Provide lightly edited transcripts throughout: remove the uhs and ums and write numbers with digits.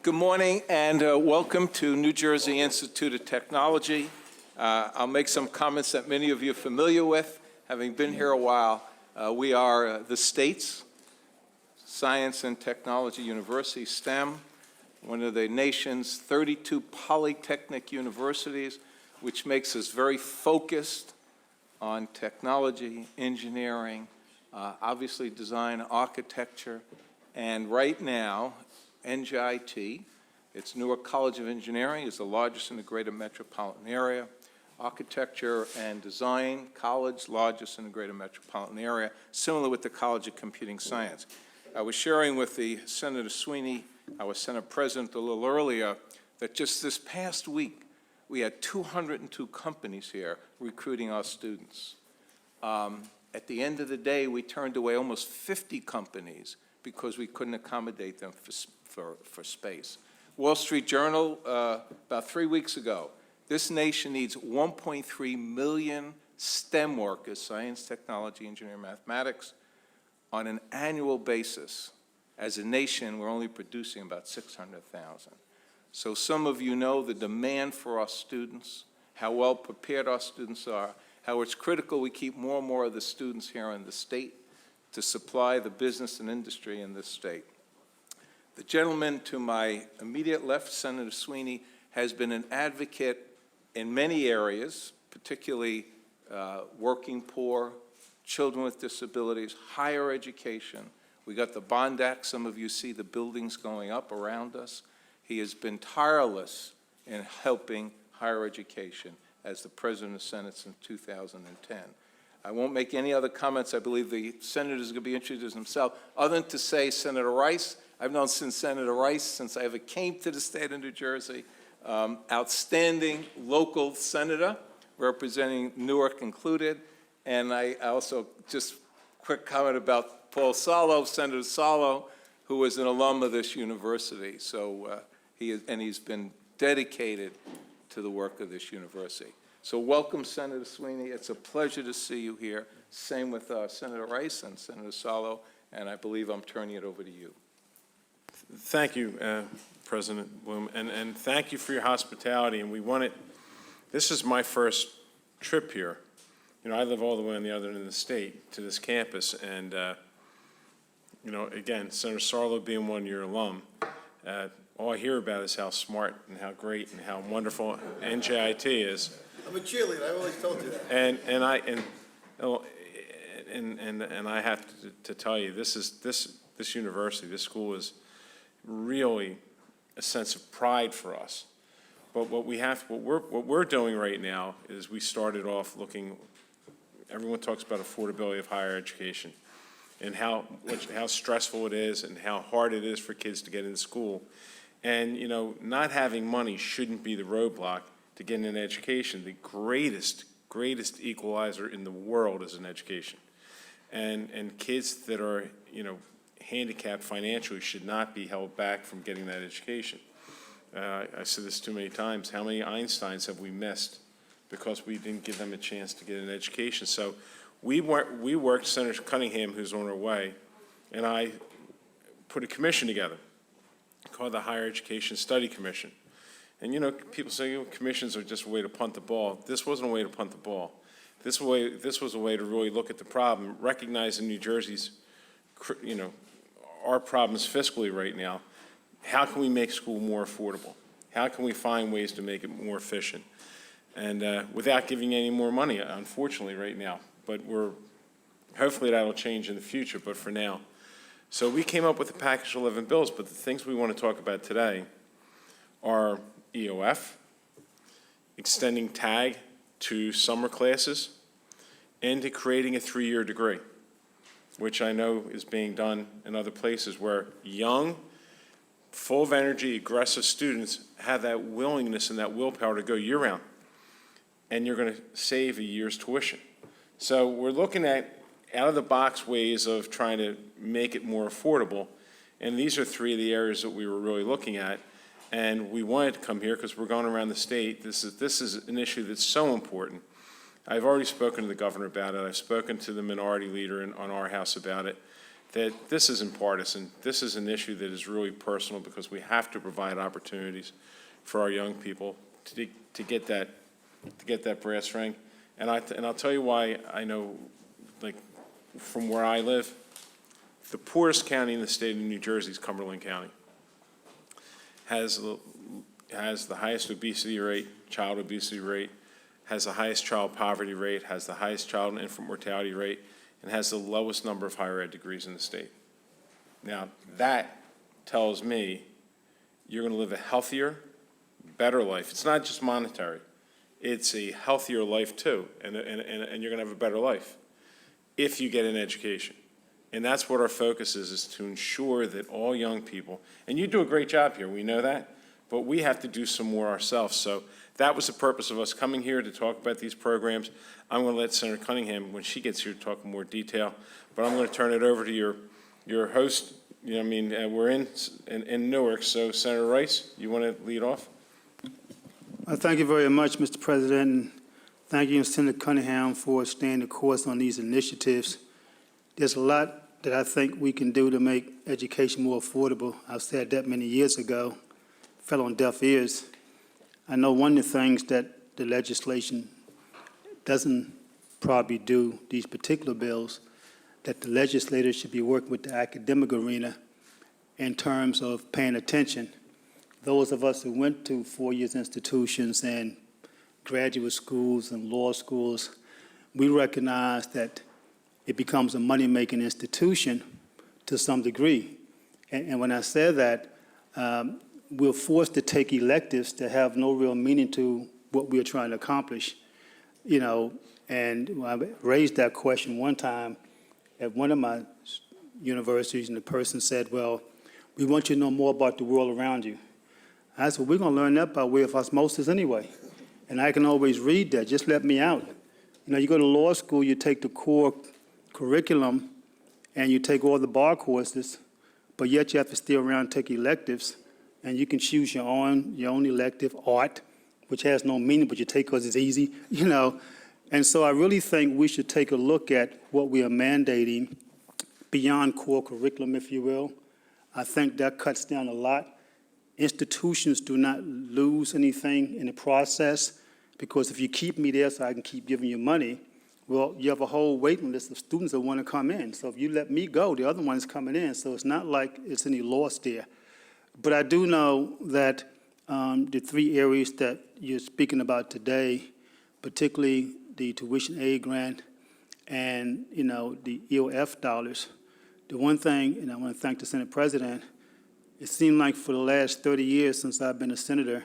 Good morning and welcome to New Jersey Institute of Technology. I'll make some comments that many of you are familiar with, having been here a while. We are the state's Science and Technology University, STEM, one of the nation's 32 polytechnic universities, which makes us very focused on technology, engineering, obviously design, architecture, and right now, NJIT, its Newark College of Engineering, is the largest in the greater metropolitan area. Architecture and Design College, largest in the greater metropolitan area, similar with the College of Computing Science. I was sharing with the Senator Sweeney, our Senate President, a little earlier, that just this past week, we had 202 companies here recruiting our students. At the end of the day, we turned away almost 50 companies because we couldn't accommodate them for space. Wall Street Journal, about 3 weeks ago, this nation needs 1.3 million STEM workers, science, technology, engineering, mathematics, on an annual basis. As a nation, we're only producing about 600,000. So some of you know the demand for our students, how well prepared our students are, how it's critical we keep more and more of the students here in the state to supply the business and industry in this state. The gentleman to my immediate left, Senator Sweeney, has been an advocate in many areas, particularly working poor, children with disabilities, higher education. We got the Bond Act. Some of you see the buildings going up around us. He has been tireless in helping higher education as the President of the Senate since 2010. I won't make any other comments. I believe the senators are going to be introducing themselves, other than to say Senator Rice. I've known Senator Rice since I ever came to the state of New Jersey. Outstanding local senator, representing Newark included. And I also, just quick comment about Paul Salo, Senator Salo, who was an alum of this university. So he's been dedicated to the work of this university. So welcome, Senator Sweeney. It's a pleasure to see you here. Same with Senator Rice and Senator Salo, and I believe I'm turning it over to you. Thank you, President Bloom, and thank you for your hospitality. And we wanted, this is my first trip here. You know, I live all the way on the other end of the state to this campus, and you know, again, Senator Sarlo being one of your alum, all I hear about is how smart and how great and how wonderful NJIT is. I'm a cheerleader. I always told you that. And I have to tell you, this university, this school is really a sense of pride for us. But what we're doing right now is we started off looking. Everyone talks about affordability of higher education, and how stressful it is, and how hard it is for kids to get into school. And you know, not having money shouldn't be the roadblock to getting an education. The greatest equalizer in the world is an education. And kids that are, you know, handicapped financially should not be held back from getting that education. I said this too many times. How many Einsteins have we missed because we didn't give them a chance to get an education? So we worked, Senator Cunningham, who's on her way, and I put a commission together called the Higher Education Study Commission. And you know, people say, oh, commissions are just a way to punt the ball. This wasn't a way to punt the ball. This was a way to really look at the problem, recognizing New Jersey's, you know, our problems fiscally right now. How can we make school more affordable? How can we find ways to make it more efficient? And without giving any more money, unfortunately, right now. But hopefully that'll change in the future, but for now. So we came up with a package of 11 bills, but the things we want to talk about today are EOF, extending TAG to summer classes, and to creating a 3-year degree, which I know is being done in other places where young, full of energy, aggressive students have that willingness and that willpower to go year-round, and you're going to save a year's tuition. So we're looking at out-of-the-box ways of trying to make it more affordable, and these are 3 of the areas that we were really looking at. And we wanted to come here because we're going around the state. This is an issue that's so important. I've already spoken to the governor about it. I've spoken to the minority leader on our House about it. that this isn't partisan. This is an issue that is really personal because we have to provide opportunities for our young people to get that brass ring. And I'll tell you why I know, like, from where I live, the poorest county in the state of New Jersey is Cumberland County. Has the highest obesity rate, child obesity rate, has the highest child poverty rate, has the highest child and infant mortality rate, and has the lowest number of higher ed degrees in the state. Now, that tells me you're going to live a healthier, better life. It's not just monetary. It's a healthier life, too, and you're going to have a better life if you get an education. And that's what our focus is to ensure that all young people, and you do a great job here, we know that, but we have to do some more ourselves. So that was the purpose of us coming here to talk about these programs. I'm going to let Senator Cunningham, when she gets here, talk in more detail, but I'm going to turn it over to your host. You know, I mean, we're in Newark, so Senator Rice, you want to lead off? Thank you very much, Mr. President, and thank you, Senator Cunningham, for staying the course on these initiatives. There's a lot that I think we can do to make education more affordable. I've said that many years ago, fell on deaf ears. I know one of the things that the legislation doesn't probably do, these particular bills, that the legislators should be working with the academic arena in terms of paying attention. Those of us who went to four-year institutions and graduate schools and law schools, we recognize that it becomes a money-making institution to some degree. And when I say that, we're forced to take electives that have no real meaning to what we're trying to accomplish. You know, and I raised that question one time at one of my universities, and the person said, well, we want you to know more about the world around you. I said, well, we're going to learn that by way of osmosis anyway. And I can always read that. Just let me out. You know, you go to law school, you take the core curriculum, and you take all the bar courses, but yet you have to stay around and take electives, and you can choose your own elective, art, which has no meaning, but you take because it's easy, you know. And so I really think we should take a look at what we are mandating beyond core curriculum, if you will. I think that cuts down a lot. Institutions do not lose anything in the process, because if you keep me there so I can keep giving you money, well, you have a whole waiting list of students that want to come in. So if you let me go, the other one is coming in. So it's not like it's any loss there. But I do know that the three areas that you're speaking about today, particularly the tuition aid grant and, you know, the EOF dollars, the one thing, and I want to thank the Senate President, it seemed like for the last 30 years since I've been a senator,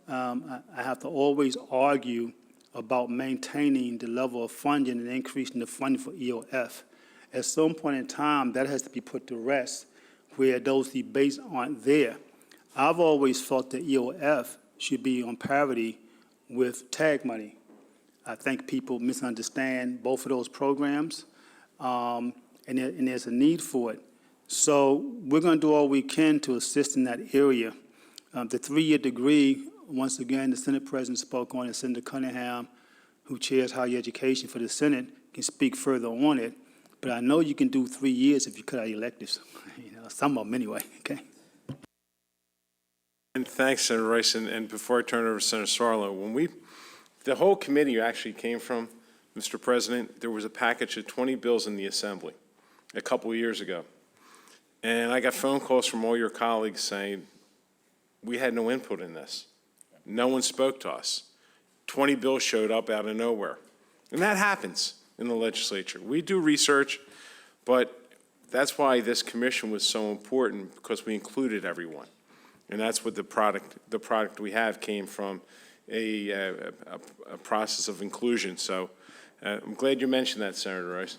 I have to always argue about maintaining the level of funding and increasing the funding for EOF. At some point in time, that has to be put to rest where those debates aren't there. I've always felt that EOF should be on parity with tag money. I think people misunderstand both of those programs, and there's a need for it. So we're going to do all we can to assist in that area. The three-year degree, once again, the Senate President spoke on it. Senator Cunningham, who chairs higher education for the Senate, can speak further on it. But I know you can do 3 years if you cut out electives, you know, some of them anyway, okay? And thanks, Senator Rice. And before I turn it over to Senator Sarlo, the whole committee actually came from, Mr. President, there was a package of 20 bills in the Assembly a couple of years ago. And I got phone calls from all your colleagues saying, we had no input in this. No one spoke to us. 20 bills showed up out of nowhere. And that happens in the legislature. We do research, but that's why this commission was so important, because we included everyone. And that's what the product we have came from a process of inclusion. So I'm glad you mentioned that, Senator Rice.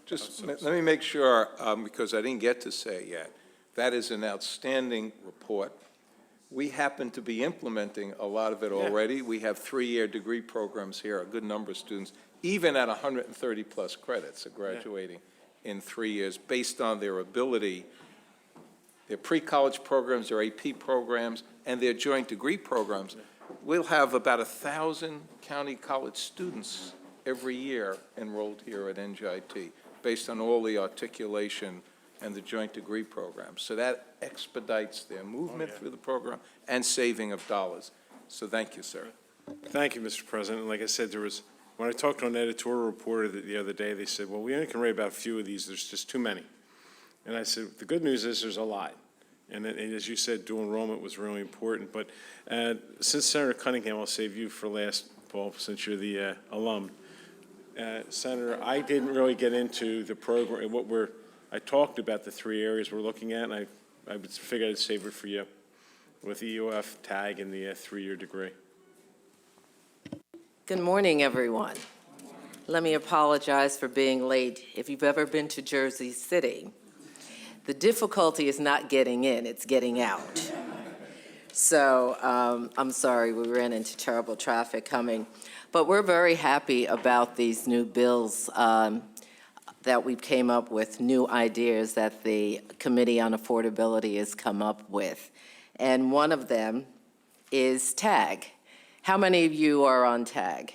Just let me make sure, because I didn't get to say it yet, that is an outstanding report. We happen to be implementing a lot of it already. We have 3-year degree programs here, a good number of students, even at 130-plus credits, are graduating in 3 years based on their ability, their pre-college programs, their AP programs, and their joint degree programs. We'll have about 1,000 county college students every year enrolled here at NJIT based on all the articulation and the joint degree programs. So that expedites their movement through the program and saving of dollars. So thank you, sir. Thank you, Mr. President. And like I said, when I talked to an editorial reporter the other day, they said, well, we only can write about a few of these. There's just too many. And I said, the good news is there's a lot. And as you said, dual enrollment was really important. But since Senator Cunningham, I'll save you for last, Paul, since you're the alum. Senator, I didn't really get into the program, I talked about the 3 areas we're looking at, and I figured I'd save it for you with EOF, TAG, and the 3-year degree. Good morning, everyone. Let me apologize for being late. If you've ever been to Jersey City, the difficulty is not getting in, it's getting out. So I'm sorry, we ran into terrible traffic coming. But we're very happy about these new bills that we came up with, new ideas that the Committee on Affordability has come up with. And one of them is TAG. How many of you are on TAG?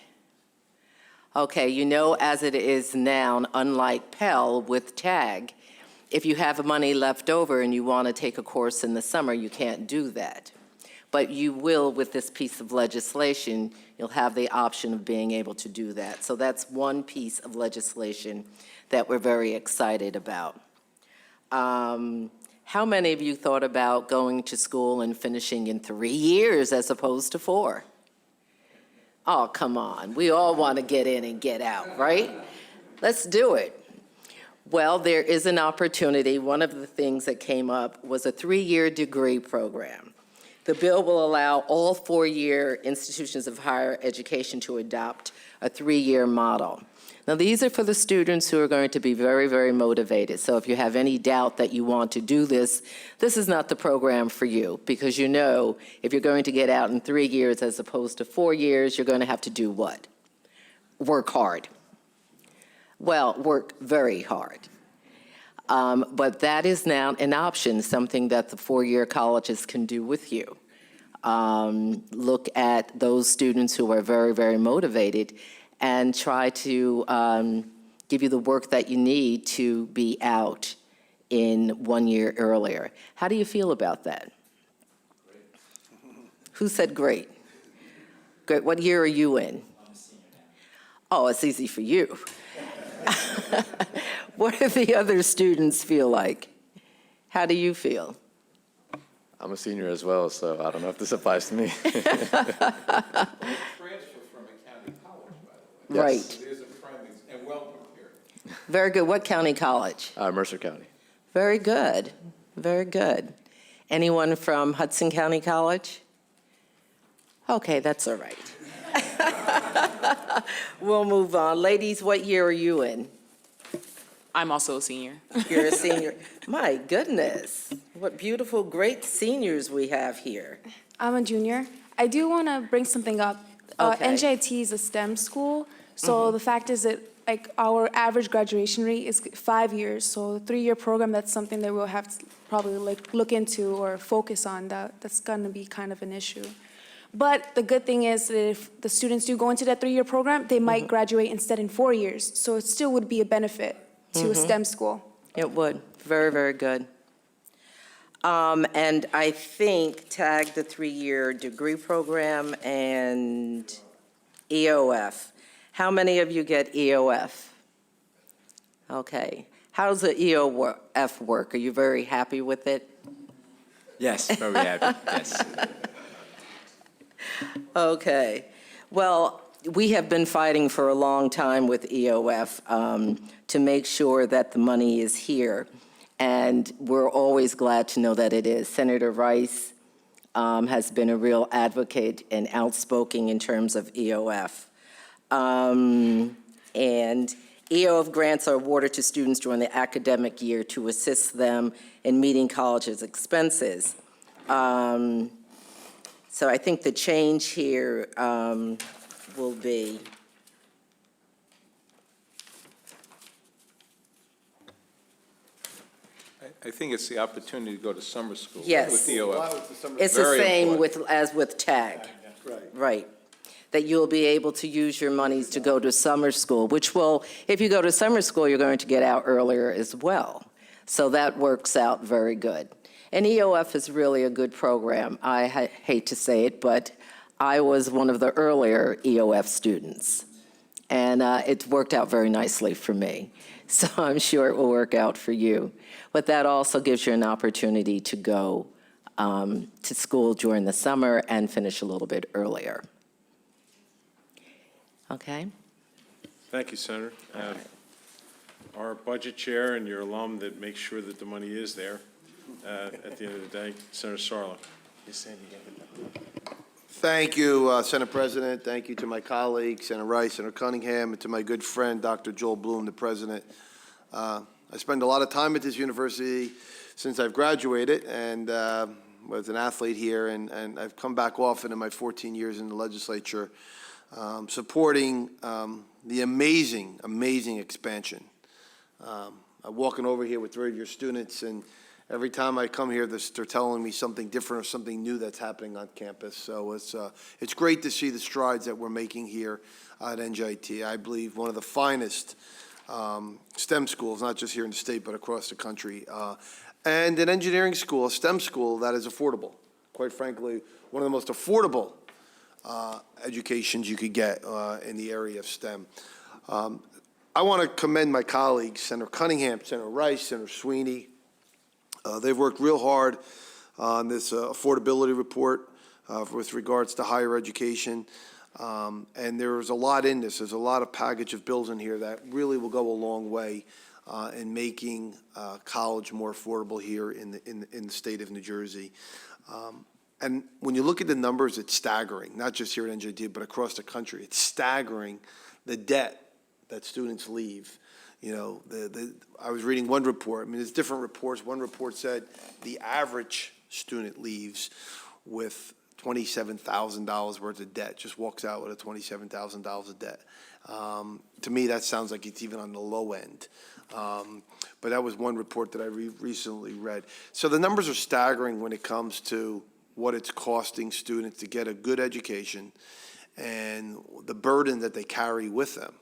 Okay, you know, as it is now, unlike Pell with TAG, if you have money left over and you want to take a course in the summer, you can't do that. But you will, with this piece of legislation, you'll have the option of being able to do that. So that's one piece of legislation that we're very excited about. How many of you thought about going to school and finishing in 3 years as opposed to 4? Oh, come on. We all want to get in and get out, right? Let's do it. Well, there is an opportunity. One of the things that came up was a 3-year degree program. The bill will allow all 4-year institutions of higher education to adopt a 3-year model. Now, these are for the students who are going to be very, very motivated. So if you have any doubt that you want to do this, this is not the program for you, because you know if you're going to get out in 3 years as opposed to 4 years, you're going to have to do what? Work hard. Well, work very hard. But that is now an option, something that the 4-year colleges can do with you. Look at those students who are very, very motivated and try to give you the work that you need to be out in 1 year earlier. How do you feel about that? Great. Who said great? Great. What year are you in? I'm a senior now. Oh, it's easy for you. What do the other students feel like? How do you feel? I'm a senior as well, so I don't know if this applies to me. Yes. Right. There's a friend and welcome here. Very good. What county college? Mercer County. Very good. Very good. Anyone from Hudson County College? Okay, that's all right. We'll move on. Ladies, what year are you in? I'm also a senior. You're a senior. My goodness. What beautiful, great seniors we have here. I'm a junior. I do want to bring something up. Okay. NJIT is a STEM school, so the fact is that like our average graduation rate is 5 years. So the 3-year program, that's something that we'll have to probably like look into or focus on. That's going to be kind of an issue. But the good thing is that if the students do go into that 3-year program, they might graduate instead in 4 years. So it still would be a benefit to a STEM school. It would. Very, very good. And I think TAG, the 3-year degree program, and EOF. How many of you get EOF? Okay. How does the EOF work? Are you very happy with it? Yes, very happy. Yes. Okay. Well, we have been fighting for a long time with EOF to make sure that the money is here. And we're always glad to know that it is. Senator Rice has been a real advocate and outspoken in terms of EOF. And EOF grants are awarded to students during the academic year to assist them in meeting college's expenses. So I think the change here will be I think it's the opportunity to go to summer school Yes. with EOF. Why was the summer? it's the Very same important. as with TAG. Right. Right. that you'll be able to use your monies to go to summer school, which will, if you go to summer school, you're going to get out earlier as well. So that works out very good. And EOF is really a good program. I hate to say it, but I was one of the earlier EOF students. And it worked out very nicely for me. So I'm sure it will work out for you. But that also gives you an opportunity to go to school during the summer and finish a little bit earlier. Okay? Thank you, Senator. Our budget chair and your alum that makes sure that the money is there at the end of the day, Senator Sarlo. Yes, Sandy, you have it. Thank you, Senate President. Thank you to my colleagues, Senator Rice, Senator Cunningham, and to my good friend, Dr. Joel Bloom, the President. I spend a lot of time at this university since I've graduated and was an athlete here, and I've come back often in my 14 years in the legislature supporting the amazing, amazing expansion. I'm walking over here with 3 of your students, and every time I come here, they're telling me something different or something new that's happening on campus. So it's great to see the strides that we're making here at NJIT. I believe one of the finest STEM schools, not just here in the state, but across the country. And an engineering school, a STEM school that is affordable. Quite frankly, one of the most affordable educations you could get in the area of STEM. I want to commend my colleagues, Senator Cunningham, Senator Rice, Senator Sweeney. They've worked real hard on this affordability report with regards to higher education. And there's a lot in this. There's a lot of package of bills in here that really will go a long way in making college more affordable here in the state of New Jersey. And when you look at the numbers, it's staggering, not just here at NJIT, but across the country. It's staggering the debt that students leave. You know, I was reading one report. I mean, there's different reports. One report said the average student leaves with $27,000 worth of debt, just walks out with a $27,000 of debt. To me, that sounds like it's even on the low end. But that was one report that I recently read. So the numbers are staggering when it comes to what it's costing students to get a good education and the burden that they carry with them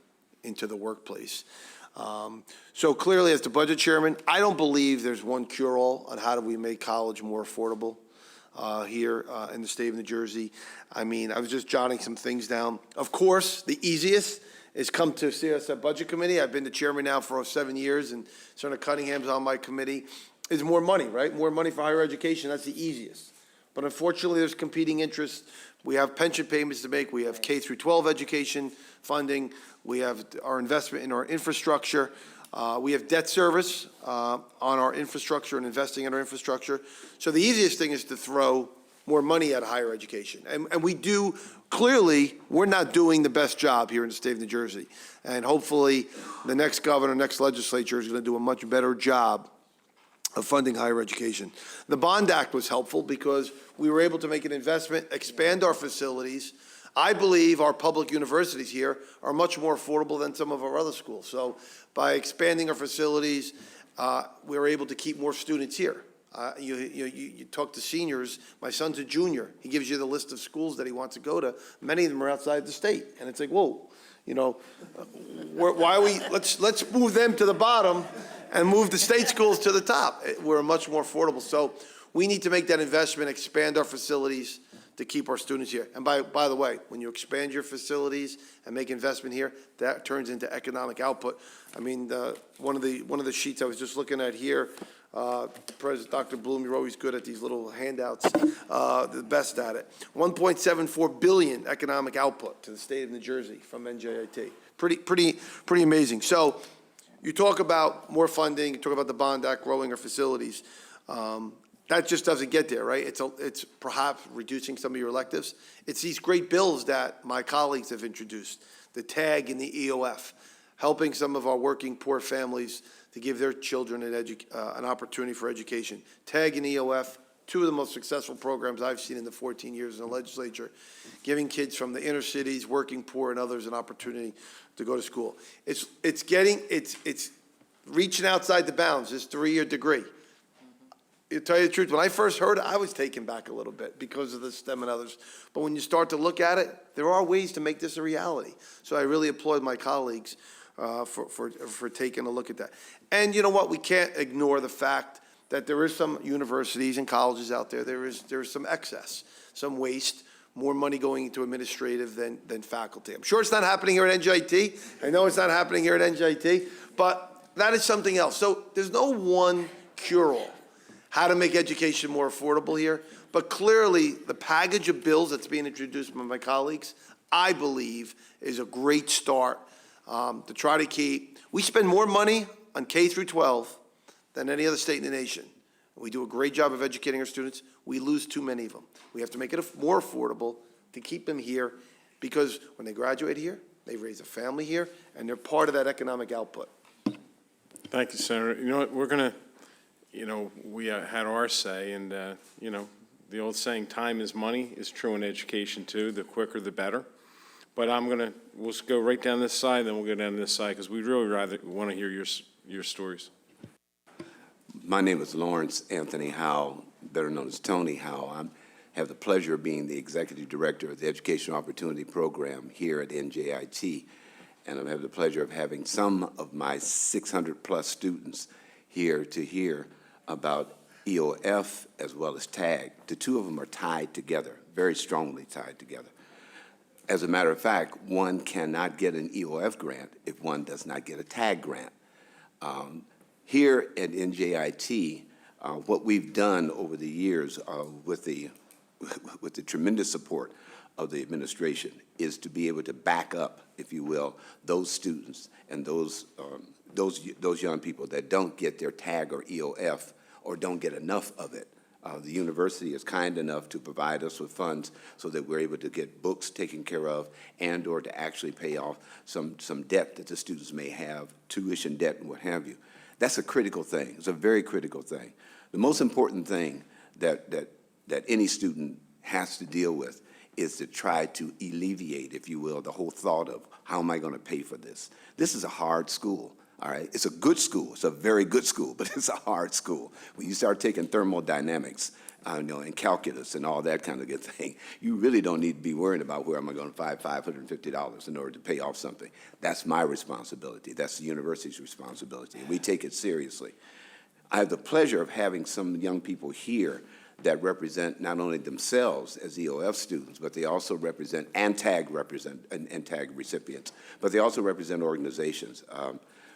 into the workplace. So clearly, as the budget chairman, I don't believe there's one cure-all on how do we make college more affordable here in the state of New Jersey. I mean, I was just jotting some things down. Of course, the easiest is come to see us at Budget Committee. I've been the chairman now for 7 years, and Senator Cunningham's on my committee. Is more money, right? More money for higher education, that's the easiest. But unfortunately, there's competing interests. We have pension payments to make. We have K through 12 education funding. We have our investment in our infrastructure. We have debt service on our infrastructure and investing in our infrastructure. So the easiest thing is to throw more money at higher education. And we do, clearly, we're not doing the best job here in the state of New Jersey. And hopefully, the next governor, next legislature is going to do a much better job of funding higher education. The Bond Act was helpful because we were able to make an investment, expand our facilities. I believe our public universities here are much more affordable than some of our other schools. So by expanding our facilities, we were able to keep more students here. You talk to seniors. My son's a junior. He gives you the list of schools that he wants to go to. Many of them are outside the state. And it's like, whoa, you know, why are we, let's move them to the bottom and move the state schools to the top. We're much more affordable. So we need to make that investment, expand our facilities to keep our students here. And by the way, when you expand your facilities and make investment here, that turns into economic output. I mean, one of the sheets I was just looking at here, President Dr. Bloom, you're always good at these little handouts, the best at it. 1.74 billion economic output to the state of New Jersey from NJIT. Pretty amazing. So you talk about more funding, you talk about the Bond Act, growing our facilities. That just doesn't get there, right? It's perhaps reducing some of your electives. It's these great bills that my colleagues have introduced, the TAG and the EOF, helping some of our working poor families to give their children an opportunity for education. TAG and EOF, two of the most successful programs I've seen in the 14 years in the legislature, giving kids from the inner cities, working poor, and others an opportunity to go to school. It's reaching outside the bounds, this 3-year degree. To tell you the truth, when I first heard it, I was taken back a little bit because of the STEM and others. But when you start to look at it, there are ways to make this a reality. So I really applaud my colleagues for taking a look at that. And you know what? We can't ignore the fact that there is some universities and colleges out there, there is some excess, some waste, more money going into administrative than faculty. I'm sure it's not happening here at NJIT. I know it's not happening here at NJIT, but that is something else. So there's no one cure-all how to make education more affordable here, but clearly the package of bills that's being introduced by my colleagues, I believe, is a great start to try to keep. We spend more money on K through 12 than any other state in the nation. We do a great job of educating our students. We lose too many of them. We have to make it more affordable to keep them here, because when they graduate here, they raise a family here, and they're part of that economic output. Thank you, Senator. You know what, we're going to, we had our say, and, the old saying, time is money, is true in education too. The quicker, the better. But we'll go right down this side, then we'll go down this side, because we really rather want to hear your stories. My name is Lawrence Anthony Howell, better known as Tony Howell. I have the pleasure of being the Executive Director of the Educational Opportunity Program here at NJIT, and I have the pleasure of having some of my 600-plus students here to hear about EOF as well as TAG. The two of them are tied together, very strongly tied together. As a matter of fact, one cannot get an EOF grant if one does not get a TAG grant. Here at NJIT, what we've done over the years with the tremendous support of the administration is to be able to back up, if you will, those students and those young people that don't get their TAG or EOF or don't get enough of it. The university is kind enough to provide us with funds so that we're able to get books taken care of and or to actually pay off some debt that the students may have, tuition debt and what have you. That's a critical thing. It's a very critical thing. The most important thing that any student has to deal with is to try to alleviate, if you will, the whole thought of how am I going to pay for this? This is a hard school. All right, it's a good school. It's a very good school, but it's a hard school. When you start taking thermodynamics, and calculus and all that kind of good thing, you really don't need to be worried about where am I going to find $550 in order to pay off something. That's my responsibility. That's the university's responsibility. We take it seriously. I have the pleasure of having some young people here that represent not only themselves as EOF students, but they also represent and TAG recipients, but they also represent organizations.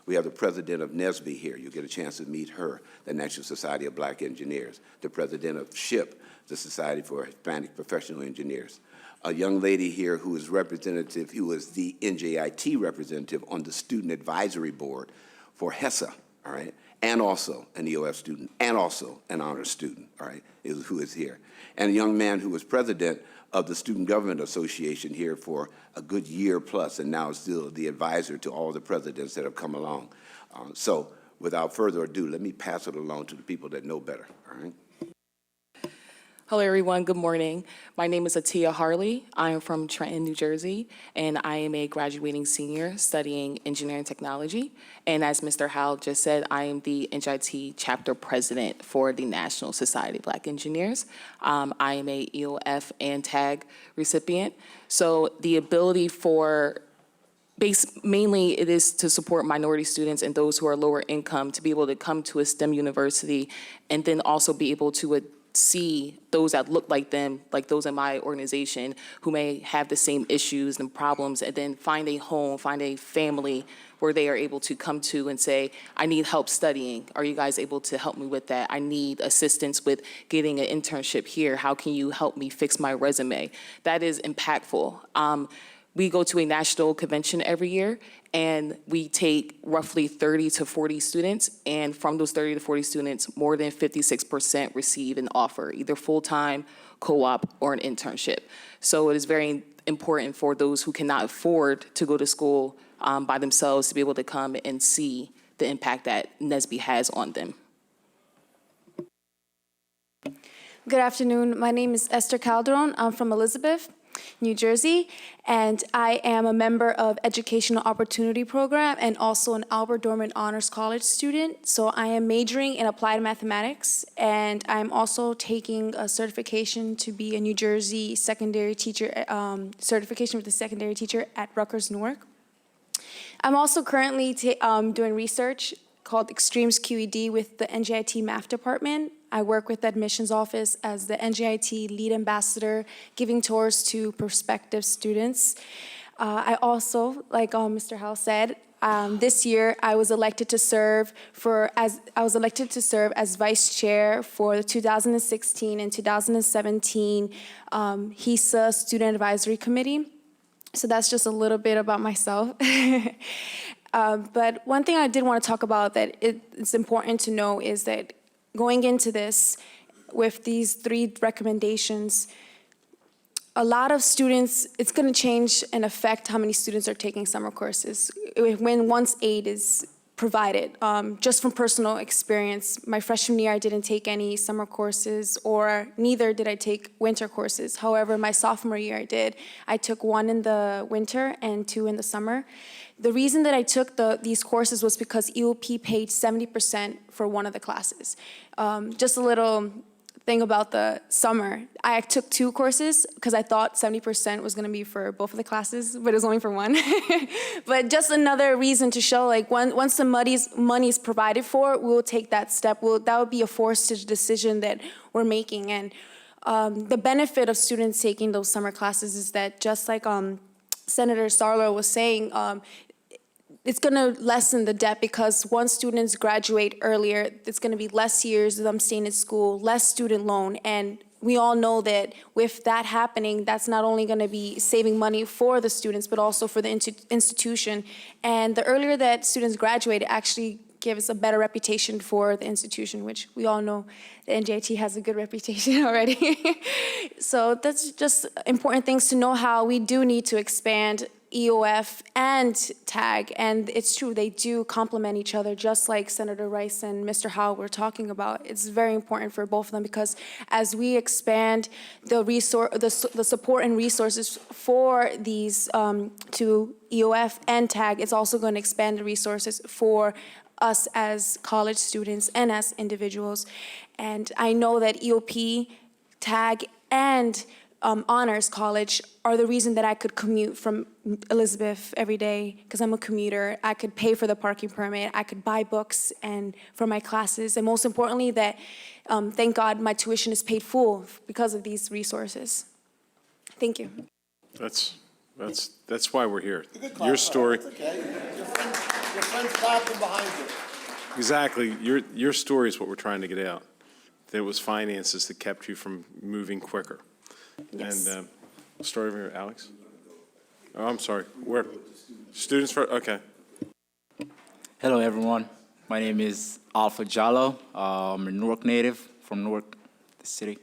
We have the president of NSBE here. You get a chance to meet her, the National Society of Black Engineers, the president of SHIP, the Society for Hispanic Professional Engineers, a young lady here who is representative, who is the NJIT representative on the Student Advisory Board for HESA, all right, and also an EOF student, and also an honors student, all right, who is here. And a young man who was president of the Student Government Association here for a good year plus, and now is still the advisor to all the presidents that have come along. So without further ado, let me pass it along to the people that know better, all right? Hello, everyone. Good morning. My name is Atia Harley. I am from Trenton, New Jersey, and I am a graduating senior studying engineering technology. And as Mr. Howell just said, I am the NJIT chapter president for the National Society of Black Engineers. I am a EOF and TAG recipient. So the ability for mainly it is to support minority students and those who are lower income to be able to come to a STEM university and then also be able to see those that look like them, like those in my organization, who may have the same issues and problems, and then find a home, find a family where they are able to come to and say, I need help studying. Are you guys able to help me with that? I need assistance with getting an internship here. How can you help me fix my resume? That is impactful. We go to a national convention every year, and we take roughly 30 to 40 students, and from those 30 to 40 students, more than 56% receive an offer, either full-time, co-op, or an internship. So it is very important for those who cannot afford to go to school by themselves to be able to come and see the impact that NSBE has on them. Good afternoon. My name is Esther Calderon. I'm from Elizabeth. New Jersey, and I am a member of Educational Opportunity Program and also an Albert Dorman Honors College student. So I am majoring in applied mathematics, and I'm also taking a certification to be a New Jersey secondary teacher, certification with a secondary teacher at Rutgers, Newark. I'm also currently doing research called Extremes QED with the NJIT Math Department. I work with the admissions office as the NJIT lead ambassador, giving tours to prospective students. I also, like Mr. Howe said, this year I was elected to serve as vice chair for the 2016 and 2017 HESA Student Advisory Committee. So that's just a little bit about myself. But one thing I did want to talk about that it's important to know is that going into this with these 3 recommendations, a lot of students, it's going to change and affect how many students are taking summer courses when once aid is provided. Just from personal experience, my freshman year I didn't take any summer courses, or neither did I take winter courses. However, my sophomore year I did. I took 1 in the winter and 2 in the summer. The reason that I took these courses was because EOP paid 70% for one of the classes. Just a little thing about the summer. I took 2 courses because I thought 70% was going to be for both of the classes, but it was only for 1. But just another reason to show, like, once the money is provided for, we'll take that step. That would be a forced decision that we're making. And the benefit of students taking those summer classes is that, just like Senator Sarlo was saying, it's going to lessen the debt, because once students graduate earlier, it's going to be less years of them staying in school, less student loan. And we all know that with that happening, that's not only going to be saving money for the students, but also for the institution. And the earlier that students graduate, it actually gives a better reputation for the institution, which we all know the NJIT has a good reputation already. So that's just important things to know, how we do need to expand EOF and TAG, and it's true, they do complement each other, just like Senator Rice and Mr. Howe were talking about. It's very important for both of them, because as we expand the support and resources for these to EOF and TAG, it's also going to expand the resources for us as college students and as individuals. And I know that EOP, TAG, and Honors College are the reason that I could commute from Elizabeth every day, because I'm a commuter. I could pay for the parking permit. I could buy books and for my classes. And most importantly, that thank God my tuition is paid full because of these resources. Thank you. That's why we're here. Your story. It's okay. Your friend's clapping behind you. Exactly. Your story is what we're trying to get out. There was finances that kept you from moving quicker. Yes. And we'll start over here, Alex. Oh, I'm sorry. Where? Students first? Okay. Hello, everyone. My name is Alpha Jallo. I'm a Newark native from Newark, the city.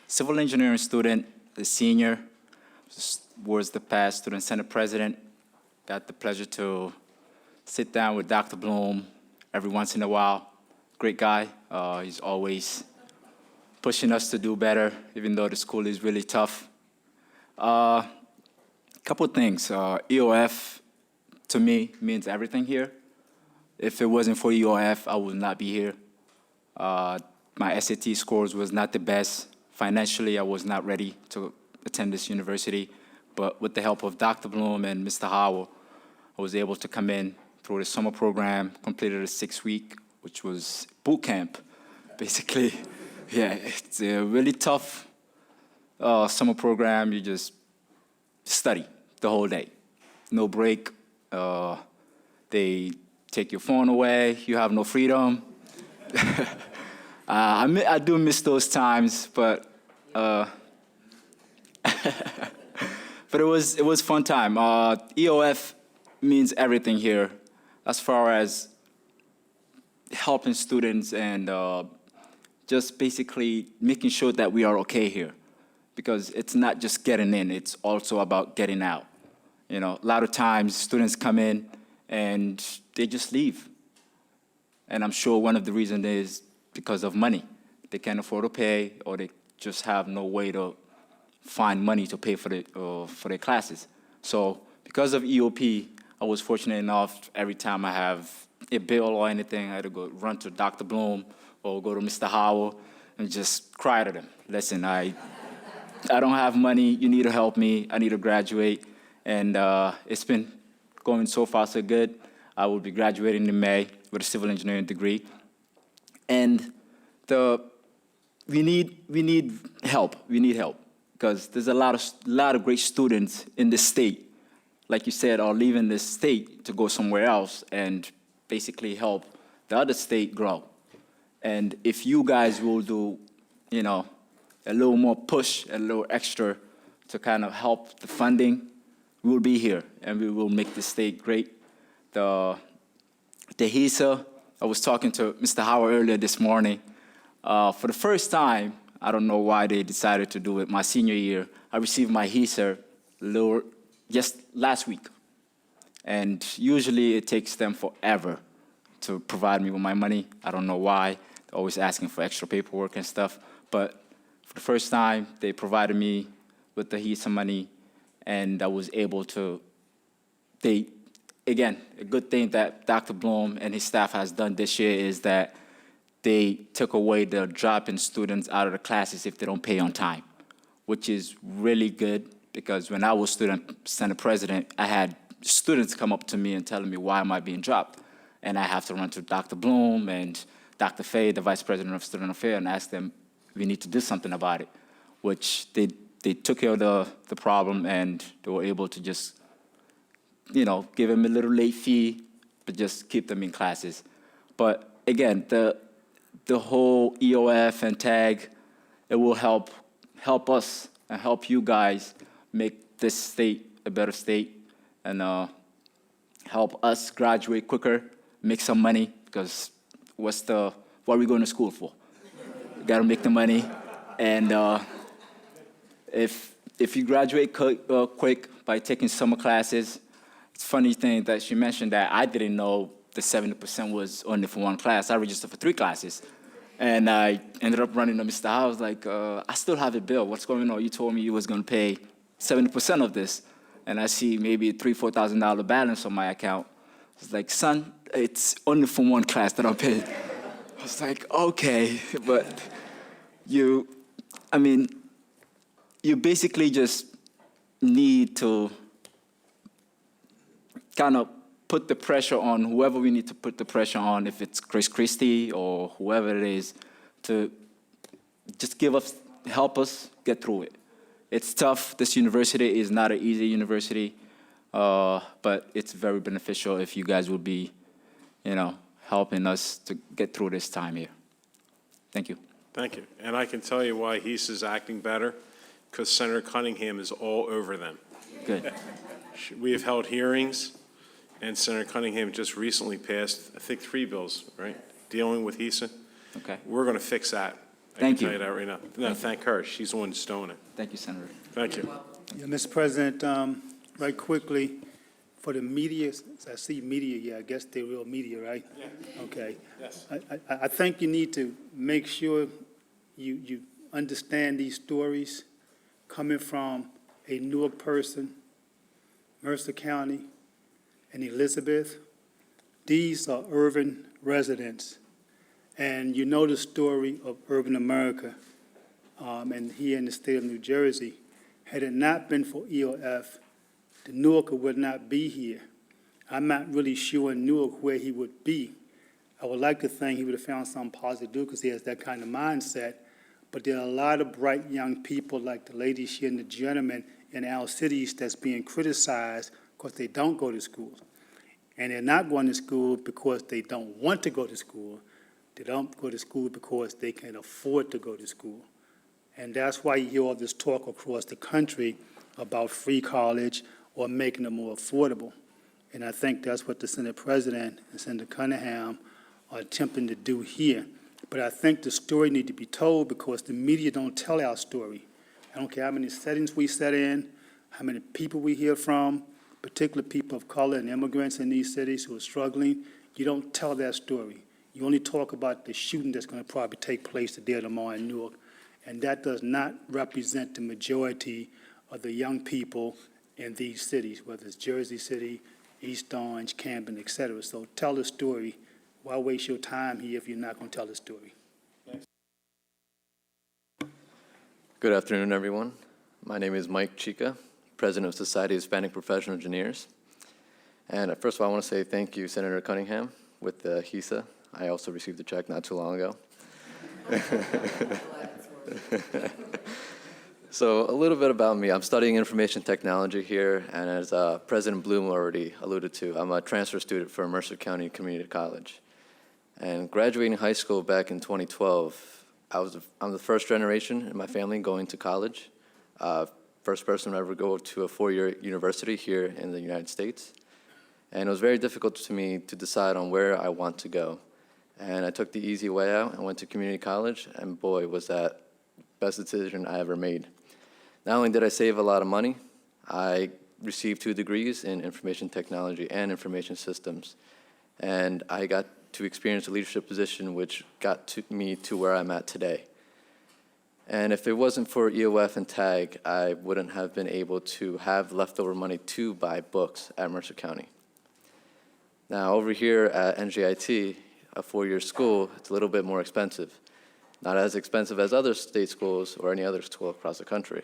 Civil engineering student, a senior, was the past student senate president. Got the pleasure to sit down with Dr. Bloom every once in a while. Great guy. He's always pushing us to do better, even though the school is really tough. Couple things. EOF, to me, means everything here. If it wasn't for EOF, I would not be here. My SAT scores was not the best. Financially, I was not ready to attend this university. But with the help of Dr. Bloom and Mr. Howell, I was able to come in through the summer program, completed a 6-week, which was boot camp, basically. Yeah, it's a really tough summer program. You just study the whole day, no break. They take your phone away. You have no freedom. I do miss those times, but but it was fun time. EOF means everything here, as far as helping students and just basically making sure that we are okay here, because it's not just getting in, it's also about getting out. You know, a lot of times students come in and they just leave. And I'm sure one of the reasons is because of money. They can't afford to pay, or they just have no way to find money to pay for their classes. So because of EOP, I was fortunate enough every time I have a bill or anything, I had to go run to Dr. Bloom or go to Mr. Howell and just cry to them. Listen, I don't have money. You need to help me. I need to graduate. And it's been going so far so good. I will be graduating in May with a civil engineering degree. And we need help. We need help because there's a lot of great students in the state, like you said, are leaving this state to go somewhere else and basically help the other state grow. And if you guys will do, a little more push, a little extra to kind of help the funding, we will be here and we will make the state great. The HESA, I was talking to Mr. Howard earlier this morning. For the first time, I don't know why they decided to do it, my senior year, I received my HESA just last week. And usually it takes them forever to provide me with my money. I don't know why. They're always asking for extra paperwork and stuff. But for the first time, they provided me with the HESA money, and I was able to, again, a good thing that Dr. Bloom and his staff has done this year is that they took away the drop in students out of the classes if they don't pay on time, which is really good because when I was student senate president, I had students come up to me and telling me why am I being dropped. And I have to run to Dr. Bloom and Dr. Fay, the vice president of student affairs, and ask them, we need to do something about it, which they took care of the problem and they were able to just, give them a little late fee, but just keep them in classes. But again, the whole EOF and TAG, it will help us and help you guys make this state a better state and help us graduate quicker, make some money, because what are we going to school for? You got to make the money. And if you graduate quick by taking summer classes, it's a funny thing that she mentioned that I didn't know the 70% was only for one class. I registered for 3 classes. And I ended up running to Mr. Howe. I was like, I still have a bill. What's going on? You told me you was going to pay 70% of this. And I see maybe a $3,000, $4,000 balance on my account. I was like, son, it's only for one class that I'm paying. I was like, okay, but you basically just need to kind of put the pressure on whoever we need to put the pressure on, if it's Chris Christie or whoever it is, to just help us get through it. It's tough. This university is not an easy university, but it's very beneficial if you guys will be, helping us to get through this time here. Thank you. Thank you. And I can tell you why HESA is acting better, because Senator Cunningham is all over them. Good. We have held hearings, and Senator Cunningham just recently passed, I think, 3 bills, right, dealing with HESA. Okay. We're going to fix that. Thank you. I can tell you that right now. No, thank her. She's the one who's doing it. Thank you, Senator. Thank you. Yeah, Mr. President, right quickly, for the media, I see media, yeah, I guess they're real media, right? Yeah. Okay. Yes. I think you need to make sure you understand these stories coming from a Newark person, Mercer County, and Elizabeth. These are urban residents. And you know the story of urban America, and here in the state of New Jersey. Had it not been for EOF, the Newark would not be here. I'm not really sure in Newark where he would be. I would like to think he would have found something positive to do because he has that kind of mindset. But there are a lot of bright young people like the ladies here and the gentlemen in our cities that's being criticized because they don't go to school. And they're not going to school because they don't want to go to school. They don't go to school because they can afford to go to school. And that's why you hear all this talk across the country about free college or making it more affordable. And I think that's what the Senate President and Senator Cunningham are attempting to do here. But I think the story needs to be told because the media don't tell our story. I don't care how many settings we set in, how many people we hear from, particularly people of color and immigrants in these cities who are struggling. You don't tell that story. You only talk about the shooting that's going to probably take place today or tomorrow in Newark. And that does not represent the majority of the young people in these cities, whether it's Jersey City, East Orange, Camden, et cetera. So tell the story. Why waste your time here if you're not going to tell the story? Good afternoon, everyone. My name is Mike Chica, President of Society of Hispanic Professional Engineers. And first of all, I want to say thank you, Senator Cunningham, with the HISA. I also received a check not too long ago. So a little bit about me. I'm studying information technology here, and as President Bloom already alluded to, I'm a transfer student for Mercer County Community College. And graduating high school back in 2012, I'm the first generation in my family going to college. First person to ever go to a four-year university here in the United States. And it was very difficult to me to decide on where I want to go. And I took the easy way out and went to community college, and boy, was that the best decision I ever made. Not only did I save a lot of money, I received 2 degrees in information technology and information systems. And I got to experience a leadership position which got me to where I'm at today. And if it wasn't for EOF and TAG, I wouldn't have been able to have leftover money to buy books at Mercer County. Now, over here at NJIT, a 4-year school, it's a little bit more expensive. Not as expensive as other state schools or any other school across the country.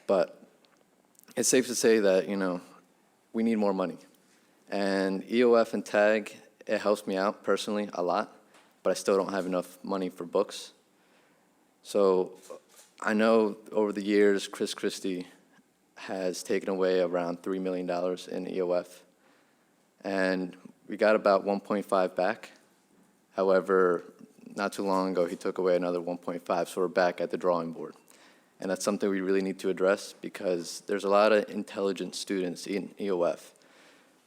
But it's safe to say that, we need more money. And EOF and TAG, it helps me out personally a lot, but I still don't have enough money for books. So I know over the years, Chris Christie has taken away around $3 million in EOF. And we got about 1.5 back. However, not too long ago, he took away another 1.5, so we're back at the drawing board. And that's something we really need to address because there's a lot of intelligent students in EOF.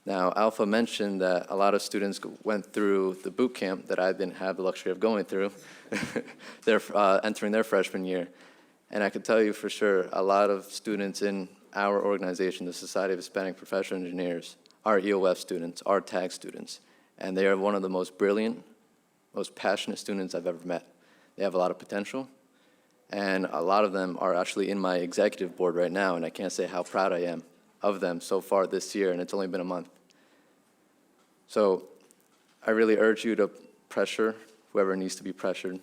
Now, Alpha mentioned that a lot of students went through the boot camp that I didn't have the luxury of going through. They're entering their freshman year. And I can tell you for sure, a lot of students in our organization, the Society of Hispanic Professional Engineers, are EOF students, are TAG students. And they are one of the most brilliant, most passionate students I've ever met. They have a lot of potential. And a lot of them are actually in my executive board right now, and I can't say how proud I am of them so far this year, and it's only been a month. So I really urge you to pressure whoever needs to be pressured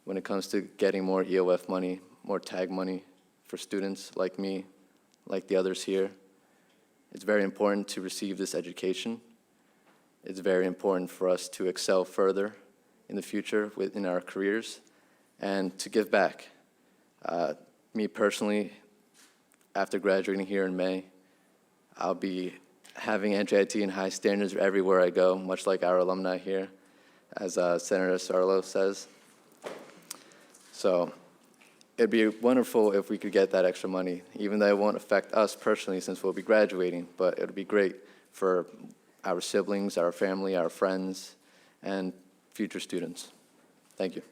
when it comes to getting more EOF money, more TAG money for students like me, like the others here. It's very important to receive this education. It's very important for us to excel further in the future in our careers and to give back. Me personally, after graduating here in May, I'll be having NJIT and high standards everywhere I go, much like our alumni here, as Senator Sarlo says. So it'd be wonderful if we could get that extra money, even though it won't affect us personally since we'll be graduating, but it'll be great for our siblings, our family, our friends, and future students. Thank you.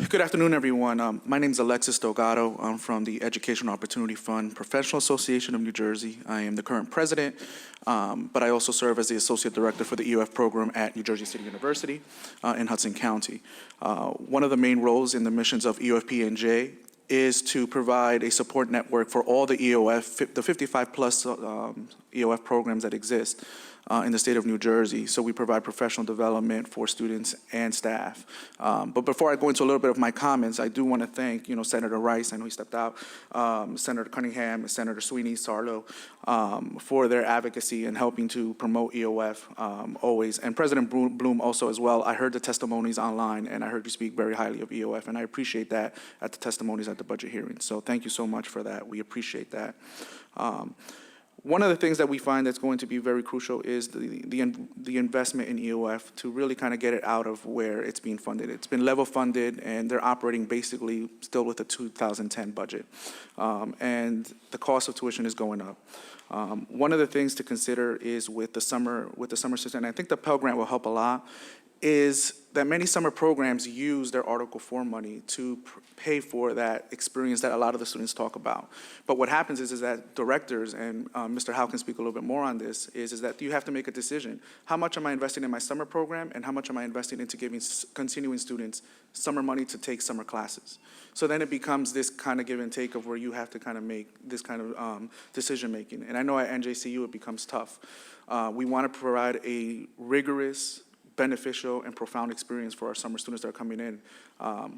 Good afternoon, everyone. My name is Alexis Delgado. I'm from the Educational Opportunity Fund Professional Association of New Jersey. I am the current president, but I also serve as the associate director for the EOF program at New Jersey City University in Hudson County. One of the main roles in the missions of EOF-PNJ is to provide a support network for all the EOF, the 55-plus EOF programs that exist in the state of New Jersey. So we provide professional development for students and staff. But before I go into a little bit of my comments, I do want to thank, Senator Rice, I know he stepped out, Senator Cunningham, Senator Sweeney, Sarlo, for their advocacy and helping to promote EOF always. And President Bloom also as well. I heard the testimonies online, and I heard you speak very highly of EOF, and I appreciate that at the testimonies at the budget hearing. So thank you so much for that. We appreciate that. One of the things that we find that's going to be very crucial is the investment in EOF to really kind of get it out of where it's being funded. It's been level funded, and they're operating basically still with the 2010 budget. And the cost of tuition is going up. One of the things to consider is with the summer system, and I think the Pell Grant will help a lot, is that many summer programs use their Article 4 money to pay for that experience that a lot of the students talk about. But what happens is that directors, and Mr. Howe can speak a little bit more on this, is that you have to make a decision. How much am I investing in my summer program, and how much am I investing into giving continuing students summer money to take summer classes? So then it becomes this kind of give and take of where you have to kind of make this kind of decision-making. And I know at NJCU it becomes tough. We want to provide a rigorous, beneficial, and profound experience for our summer students that are coming in.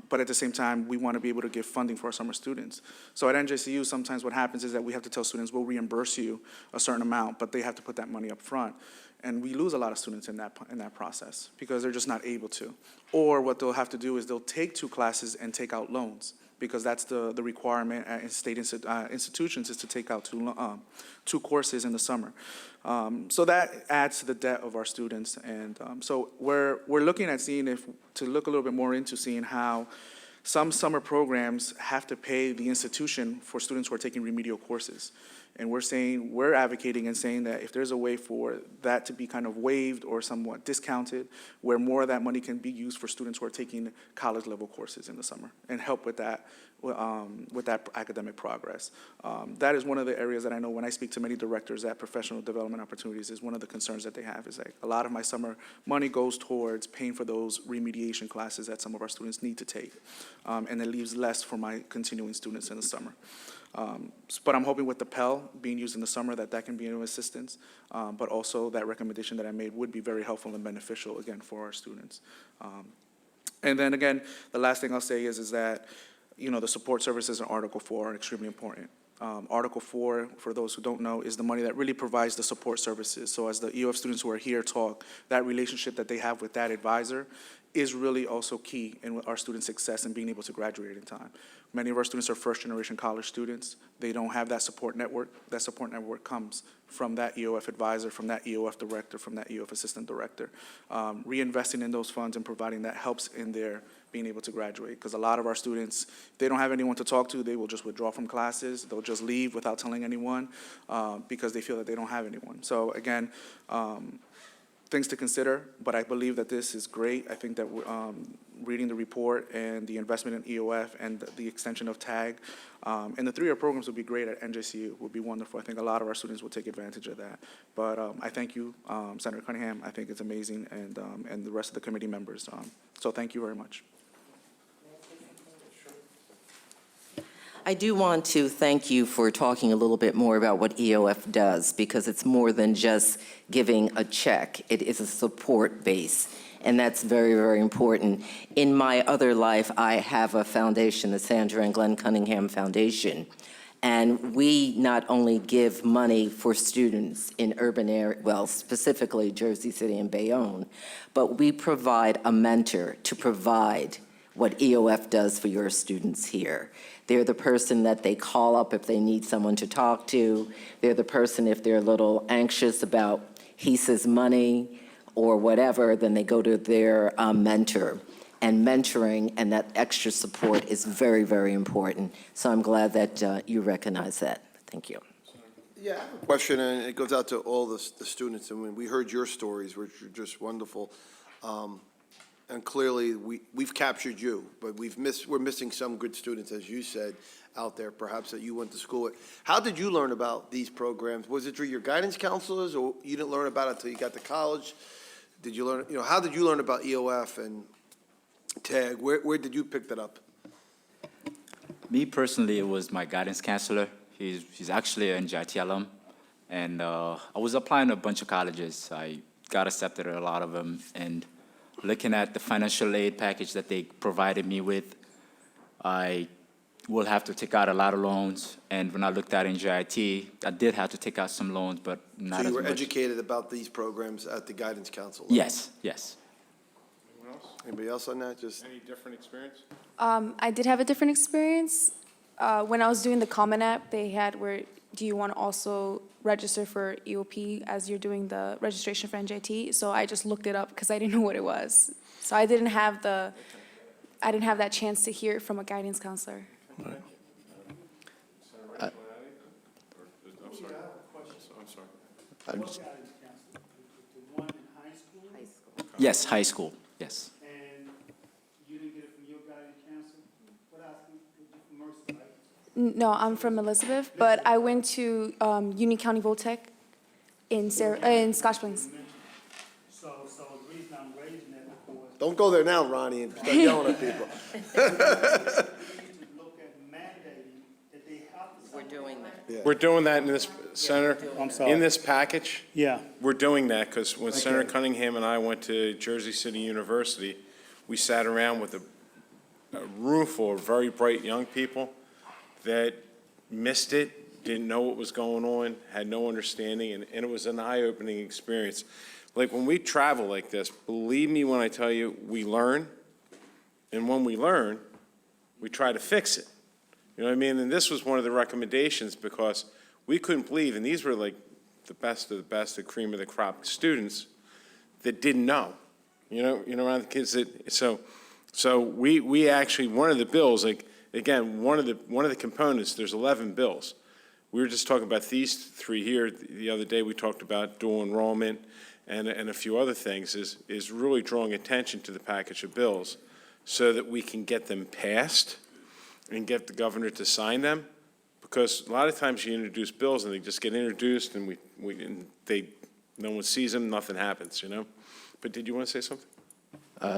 But at the same time, we want to be able to give funding for our summer students. So at NJCU, sometimes what happens is that we have to tell students, we'll reimburse you a certain amount, but they have to put that money up front. And we lose a lot of students in that process because they're just not able to. Or what they'll have to do is they'll take 2 classes and take out loans, because that's the requirement at state institutions, is to take out 2 courses in the summer. So that adds to the debt of our students. And so we're looking at to look a little bit more into seeing how some summer programs have to pay the institution for students who are taking remedial courses. And we're advocating and saying that if there's a way for that to be kind of waived or somewhat discounted, where more of that money can be used for students who are taking college-level courses in the summer and help with that academic progress. That is one of the areas that I know when I speak to many directors at professional development opportunities is one of the concerns that they have is like a lot of my summer money goes towards paying for those remediation classes that some of our students need to take. And it leaves less for my continuing students in the summer. But I'm hoping with the Pell being used in the summer that can be an assistance, but also that recommendation that I made would be very helpful and beneficial, again, for our students. And then again, the last thing I'll say is that, the support services in Article 4 are extremely important. Article 4, for those who don't know, is the money that really provides the support services. So as the EOF students who are here talk, that relationship that they have with that advisor is really also key in our student success and being able to graduate in time. Many of our students are first-generation college students. They don't have that support network. That support network comes from that EOF advisor, from that EOF director, from that EOF assistant director. Reinvesting in those funds and providing that helps in their being able to graduate, because a lot of our students, they don't have anyone to talk to. They will just withdraw from classes. They'll just leave without telling anyone because they feel that they don't have anyone. So again, things to consider, but I believe that this is great. I think that reading the report and the investment in EOF and the extension of TAG and the 3-year programs would be great at NJCU, would be wonderful. I think a lot of our students will take advantage of that. But I thank you, Senator Cunningham. I think it's amazing, and the rest of the committee members. So thank you very much. I do want to thank you for talking a little bit more about what EOF does, because it's more than just giving a check. It is a support base, and that's very, very important. In my other life, I have a foundation, the Sandra and Glenn Cunningham Foundation, and we not only give money for students in urban areas, well, specifically Jersey City and Bayonne, but we provide a mentor to provide what EOF does for your students here. They're the person that they call up if they need someone to talk to. They're the person if they're a little anxious about HESA's money or whatever, then they go to their mentor. And mentoring and that extra support is very, very important. So I'm glad that you recognize that. Thank you. Yeah, I have a question, and it goes out to all the students. And when we heard your stories, which are just wonderful, and clearly we've captured you, but we're missing some good students, as you said, out there, perhaps that you went to school with. How did you learn about these programs? Was it through your guidance counselors, or you didn't learn about it until you got to college? Did you learn, how did you learn about EOF and TAG? Where did you pick that up? Me personally, it was my guidance counselor. He's actually an NJIT alum, and I was applying to a bunch of colleges. I got accepted at a lot of them, and looking at the financial aid package that they provided me with, I will have to take out a lot of loans. And when I looked at NJIT, I did have to take out some loans, but not as much. So you were educated about these programs at the guidance council level? Yes, yes. Anyone else? Anybody else on that? Just Any different experience? I did have a different experience. When I was doing the Common App, they had where do you want to also register for EOP as you're doing the registration for NJIT? So I just looked it up because I didn't know what it was. So I didn't have that chance to hear it from a guidance counselor. Yes, high school. No, I'm from Elizabeth, but I went to Union County Voltech in Scotch Plains. So the reason I'm raising that, of course, Don't go there now, Ronnie, and start yelling at people. we need to look at mandating that they have to. We're doing that. We're doing that in this, Senator, I'm sorry. in this package. Yeah, We're doing that because when Senator Cunningham and I went to Jersey City University, we sat around with a room full of very bright young people that missed it, didn't know what was going on, had no understanding, and it was an eye-opening experience. Like, when we travel like this, believe me when I tell you, we learn, and when we learn, we try to fix it. You know what I mean? And this was one of the recommendations because we couldn't believe, and these were like the best of the best, the cream of the crop students that didn't know. You know, around the kids that, so we actually, one of the bills, like, again, one of the components, there's 11 bills. We were just talking about these three here. The other day, we talked about dual enrollment and a few other things, is really drawing attention to the package of bills so that we can get them passed and get the governor to sign them. Because a lot of times you introduce bills and they just get introduced and no one sees them, nothing happens, you know? But did you want to say something?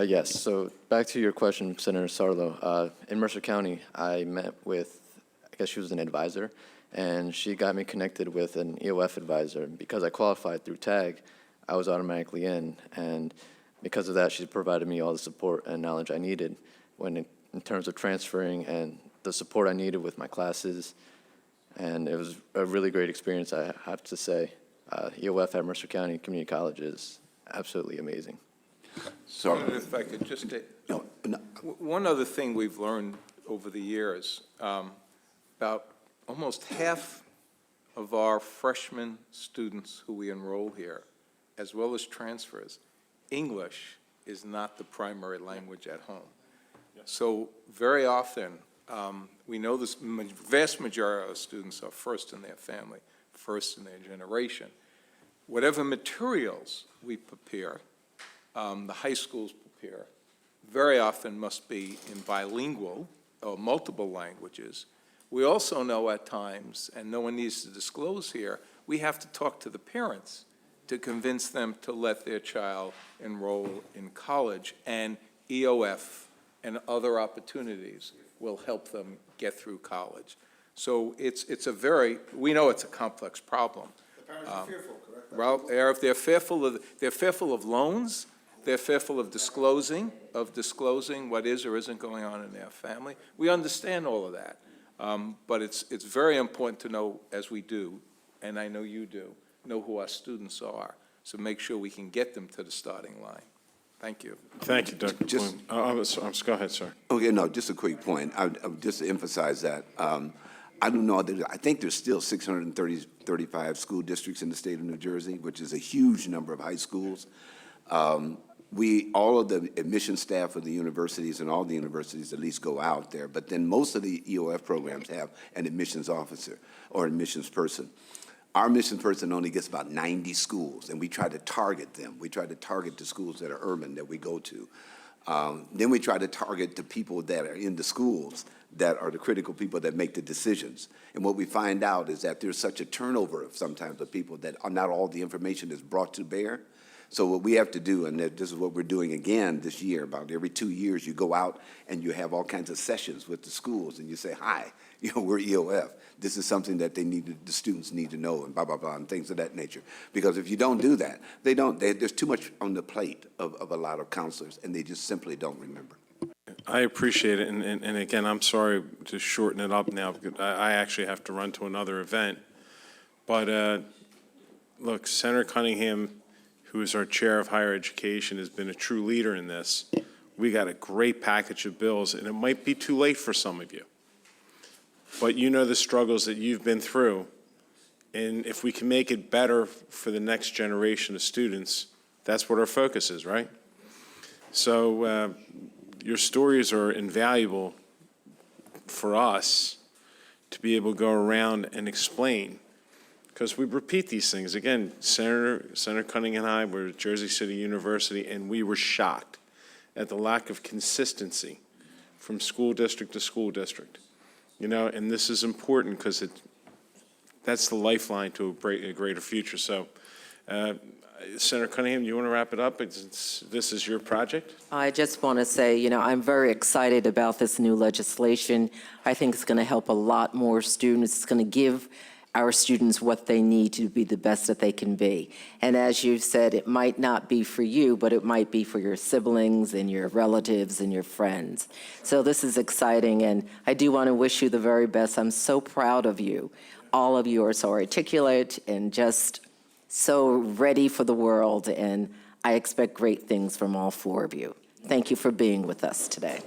Yes, so back to your question, Senator Sarlo. In Mercer County, I met with, I guess she was an advisor, and she got me connected with an EOF advisor. Because I qualified through TAG, I was automatically in, and because of that, she provided me all the support and knowledge I needed in terms of transferring and the support I needed with my classes, and it was a really great experience, I have to say. EOF at Mercer County Community College is absolutely amazing. Senator, if I could just, one other thing we've learned over the years, about almost half of our freshman students who we enroll here, as well as transfers, English is not the primary language at home. So very often, we know this vast majority of our students are first in their family, first in their generation. Whatever materials we prepare, the high schools prepare, very often must be in bilingual or multiple languages. We also know at times, and no one needs to disclose here, we have to talk to the parents to convince them to let their child enroll in college, and EOF and other opportunities will help them get through college. So it's a very, we know it's a complex problem. The parents are fearful, correct? Well, they're fearful of loans. They're fearful of disclosing what is or isn't going on in their family. We understand all of that, but it's very important to know, as we do, and I know you do, know who our students are, so make sure we can get them to the starting line. Thank you. Thank you, Dr. Just- Bloom. Go ahead, sir. Okay, no, just a quick point. I would just to emphasize that. I don't know, I think there's still 635 school districts in the state of New Jersey, which is a huge number of high schools. All of the admission staff of the universities and all the universities at least go out there, but then most of the EOF programs have an admissions officer or admissions person. Our admissions person only gets about 90 schools, and we try to target them. We try to target the schools that are urban that we go to. Then we try to target the people that are in the schools that are the critical people that make the decisions. And what we find out is that there's such a turnover of sometimes of people that not all the information is brought to bear. So what we have to do, and this is what we're doing again this year, about every 2 years, you go out and you have all kinds of sessions with the schools, and you say, hi, we're EOF. This is something that the students need to know, and blah, blah, blah, and things of that nature. Because if you don't do that, there's too much on the plate of a lot of counselors, and they just simply don't remember. I appreciate it, and again, I'm sorry to shorten it up now, because I actually have to run to another event. But look, Senator Cunningham, who is our chair of higher education, has been a true leader in this. We got a great package of bills, and it might be too late for some of you. But you know the struggles that you've been through, and if we can make it better for the next generation of students, that's what our focus is, right? So your stories are invaluable for us to be able to go around and explain, because we repeat these things. Again, Senator Cunningham and I were at Jersey City University, and we were shocked at the lack of consistency from school district to school district. you know, and this is important because that's the lifeline to a greater future. So, Senator Cunningham, you want to wrap it up? This is your project? I just want to say, you know, I'm very excited about this new legislation. I think it's going to help a lot more students. It's going to give our students what they need to be the best that they can be. And as you said, it might not be for you, but it might be for your siblings and your relatives and your friends. So this is exciting, and I do want to wish you the very best. I'm so proud of you. All of you are so articulate and just so ready for the world, and I expect great things from all four of you. Thank you for being with us today.